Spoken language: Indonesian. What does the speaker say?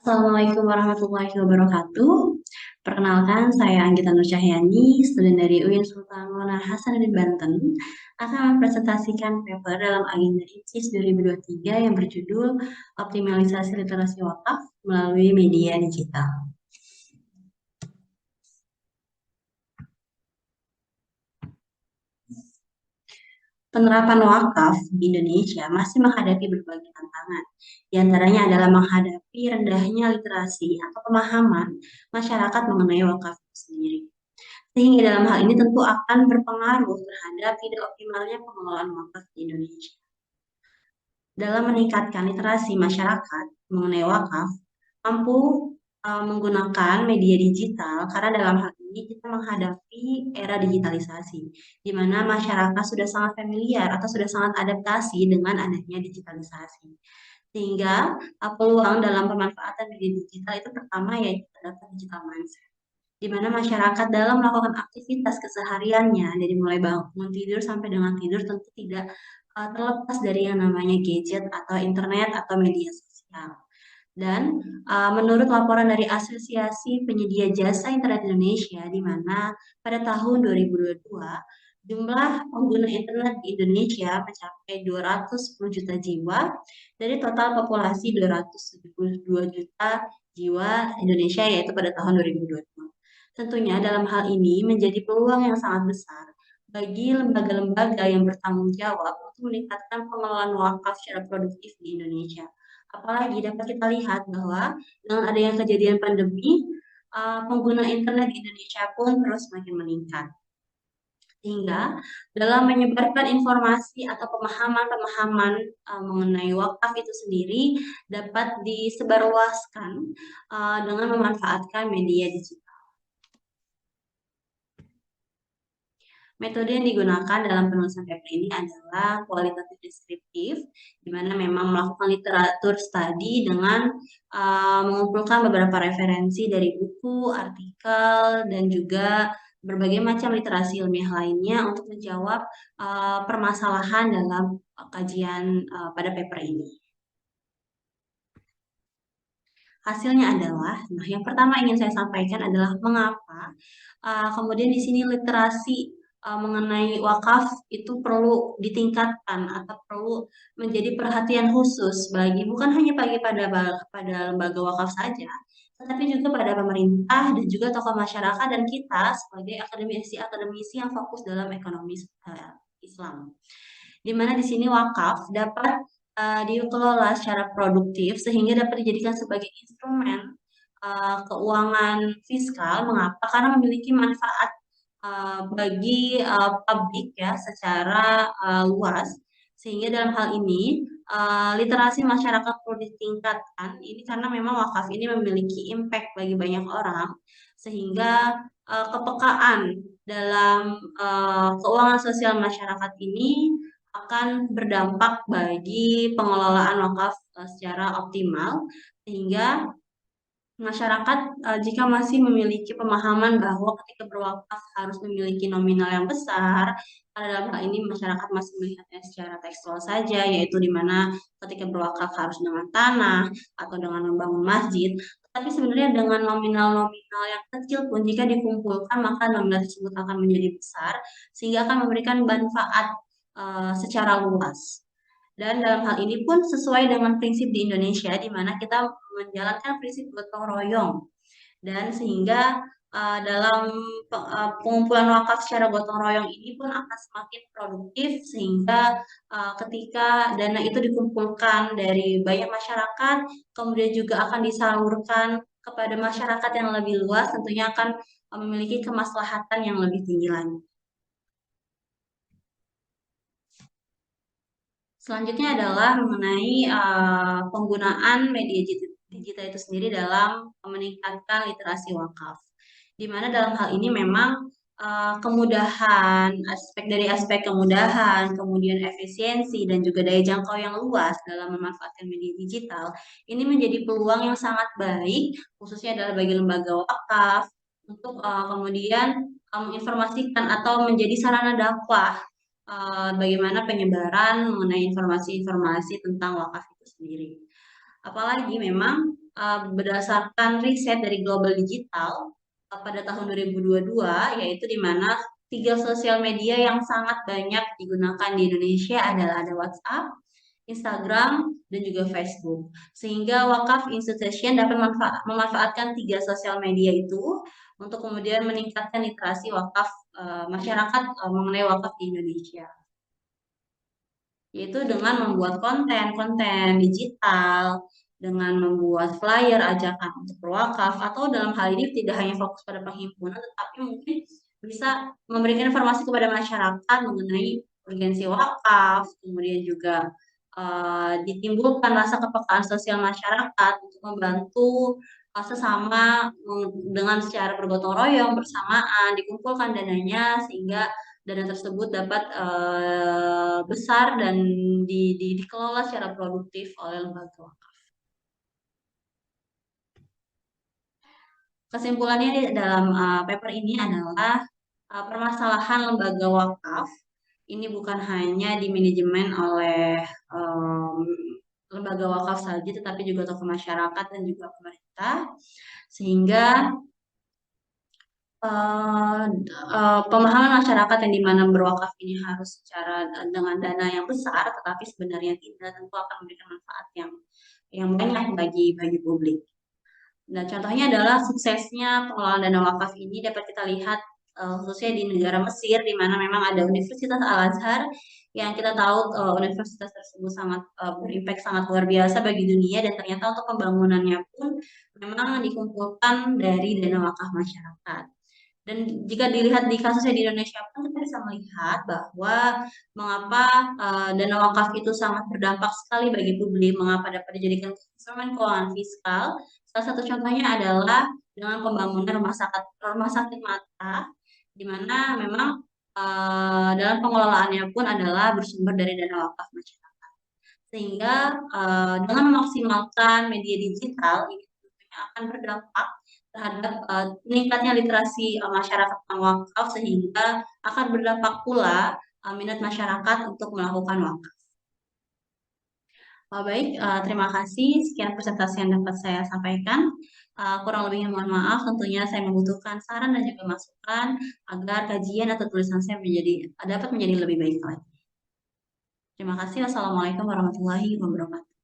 Assalamualaikum warahmatullahi wabarakatuh. Perkenalkan, saya Anggita Nur Cahyani, student dari UIN Sultan Hasanuddin Banten, akan mempresentasikan paper dalam agenda ICIS 2023 yang berjudul Optimalisasi Literasi Wakaf melalui Media Digital. Penerapan wakaf di Indonesia masih menghadapi berbagai tantangan. Di antaranya adalah menghadapi rendahnya literasi atau pemahaman masyarakat mengenai wakaf itu sendiri. Sehingga dalam hal ini tentu akan berpengaruh terhadap tidak optimalnya pengelolaan wakaf di Indonesia. Dalam meningkatkan literasi masyarakat mengenai wakaf, mampu menggunakan media digital karena dalam hal ini kita menghadapi era digitalisasi, di mana masyarakat sudah sangat familiar atau sudah sangat adaptasi dengan adanya digitalisasi. Sehingga peluang dalam pemanfaatan media digital itu pertama yaitu terdapat digital mindset, di mana masyarakat dalam melakukan aktivitas kesehariannya dari mulai bangun tidur sampai dengan tidur tentu tidak terlepas dari yang namanya gadget atau internet atau media sosial. Dan menurut laporan dari Asosiasi Penyedia Jasa Internet Indonesia, di mana pada tahun 2022 jumlah pengguna internet di Indonesia mencapai 210 juta jiwa dari total populasi 272 juta jiwa Indonesia, yaitu pada tahun 2022. Tentunya dalam hal ini menjadi peluang yang sangat besar bagi lembaga-lembaga yang bertanggung jawab untuk meningkatkan pengelolaan wakaf secara produktif di Indonesia. Apalagi dapat kita lihat bahwa dengan adanya kejadian pandemi, pengguna internet di Indonesia pun terus semakin meningkat. Sehingga dalam menyebarkan informasi atau pemahaman-pemahaman mengenai wakaf itu sendiri dapat disebarluaskan dengan memanfaatkan media digital. Metode yang digunakan dalam penulisan paper ini adalah kualitatif deskriptif, di mana memang melakukan literatur studi dengan mengumpulkan beberapa referensi dari buku, artikel, dan juga berbagai macam literasi ilmiah lainnya untuk menjawab permasalahan dalam kajian pada paper ini. Hasilnya adalah, nah yang pertama ingin saya sampaikan adalah mengapa kemudian di sini literasi mengenai wakaf itu perlu ditingkatkan atau perlu menjadi perhatian khusus bagi bukan hanya pada lembaga wakaf saja, tetapi juga pada pemerintah dan juga tokoh masyarakat dan kita sebagai akademisi yang fokus dalam ekonomi Islam. Di mana di sini wakaf dapat dikelola secara produktif sehingga dapat dijadikan sebagai instrumen keuangan fiskal. Mengapa? Karena memiliki manfaat bagi publik ya secara luas, sehingga dalam hal ini literasi masyarakat perlu ditingkatkan ini karena memang wakaf ini memiliki impact bagi banyak orang, sehingga kepekaan dalam keuangan sosial masyarakat ini akan berdampak bagi pengelolaan wakaf secara optimal, sehingga masyarakat jika masih memiliki pemahaman bahwa ketika berwakaf harus memiliki nominal yang besar, karena dalam hal ini masyarakat masih melihatnya secara tekstual saja, yaitu di mana ketika berwakaf harus dengan tanah atau dengan membangun masjid, tapi sebenarnya dengan nominal-nominal yang kecil pun jika dikumpulkan maka nominal tersebut akan menjadi besar, sehingga akan memberikan manfaat secara luas. Dan dalam hal ini pun sesuai dengan prinsip di Indonesia, di mana kita menjalankan prinsip gotong royong. Dan sehingga dalam pengumpulan wakaf secara gotong royong ini pun akan semakin produktif, sehingga ketika dana itu dikumpulkan dari banyak masyarakat, kemudian juga akan disalurkan kepada masyarakat yang lebih luas, tentunya akan memiliki kemaslahatan yang lebih tinggi lagi. Selanjutnya adalah mengenai penggunaan media digital itu sendiri dalam meningkatkan literasi wakaf. Di mana dalam hal ini memang kemudahan, aspek kemudahan, kemudian efisiensi dan juga daya jangkau yang luas dalam memanfaatkan media digital, ini menjadi peluang yang sangat baik, khususnya adalah bagi lembaga wakaf untuk kemudian menginformasikan atau menjadi sarana dakwah bagaimana penyebaran mengenai informasi-informasi tentang wakaf itu sendiri. Apalagi memang berdasarkan riset dari Global Digital pada tahun 2022, yaitu di mana tiga sosial media yang sangat banyak digunakan di Indonesia adalah ada WhatsApp, Instagram, dan juga Facebook. Sehingga Wakaf Institution dapat memanfaatkan tiga sosial media itu untuk kemudian meningkatkan literasi wakaf masyarakat mengenai wakaf di Indonesia, yaitu dengan membuat konten-konten digital, dengan membuat flyer ajakan untuk berwakaf, atau dalam hal ini tidak hanya fokus pada penghimpunan, tetapi mungkin bisa memberikan informasi kepada masyarakat mengenai urgensi wakaf, kemudian juga ditimbulkan rasa kepekaan sosial masyarakat untuk membantu sesama dengan secara bergotong royong bersamaan dikumpulkan dananya sehingga dana tersebut dapat besar dan dikelola secara produktif oleh lembaga wakaf. Kesimpulannya dalam paper ini adalah permasalahan lembaga wakaf ini bukan hanya dimanajemen oleh um, lembaga wakaf saja, tetapi juga tokoh masyarakat dan juga pemerintah, sehingga uh, pemahaman masyarakat yang dimana berwakaf ini harus secara dengan dana yang besar, tetapi sebenarnya tidak, tentu akan memberikan manfaat yang banyak bagi publik. Nah, contohnya adalah suksesnya pengelolaan dana wakaf ini dapat kita lihat khususnya di negara Mesir, di mana memang ada Universitas Al-Azhar yang kita tahu universitas tersebut sangat berimpact sangat luar biasa bagi dunia dan ternyata untuk pembangunannya pun memang dikumpulkan dari dana wakaf masyarakat. Dan jika dilihat di kasusnya di Indonesia pun kita bisa melihat bahwa mengapa dana wakaf itu sangat berdampak sekali bagi publik, mengapa dapat dijadikan instrumen keuangan fiskal. Salah satu contohnya adalah dengan pembangunan rumah sakit mata, di mana memang dalam pengelolaannya pun adalah bersumber dari dana wakaf masyarakat. Sehingga dengan memaksimalkan media digital ini tentunya akan berdampak terhadap meningkatnya literasi masyarakat tentang wakaf sehingga akan berdampak pula minat masyarakat untuk melakukan wakaf. Baik, terima kasih. Sekian presentasi yang dapat saya sampaikan. Kurang lebihnya mohon maaf, tentunya saya membutuhkan saran dan juga masukan agar kajian atau tulisan saya dapat menjadi lebih baik lagi. Terima kasih. Wassalamualaikum warahmatullahi wabarakatuh.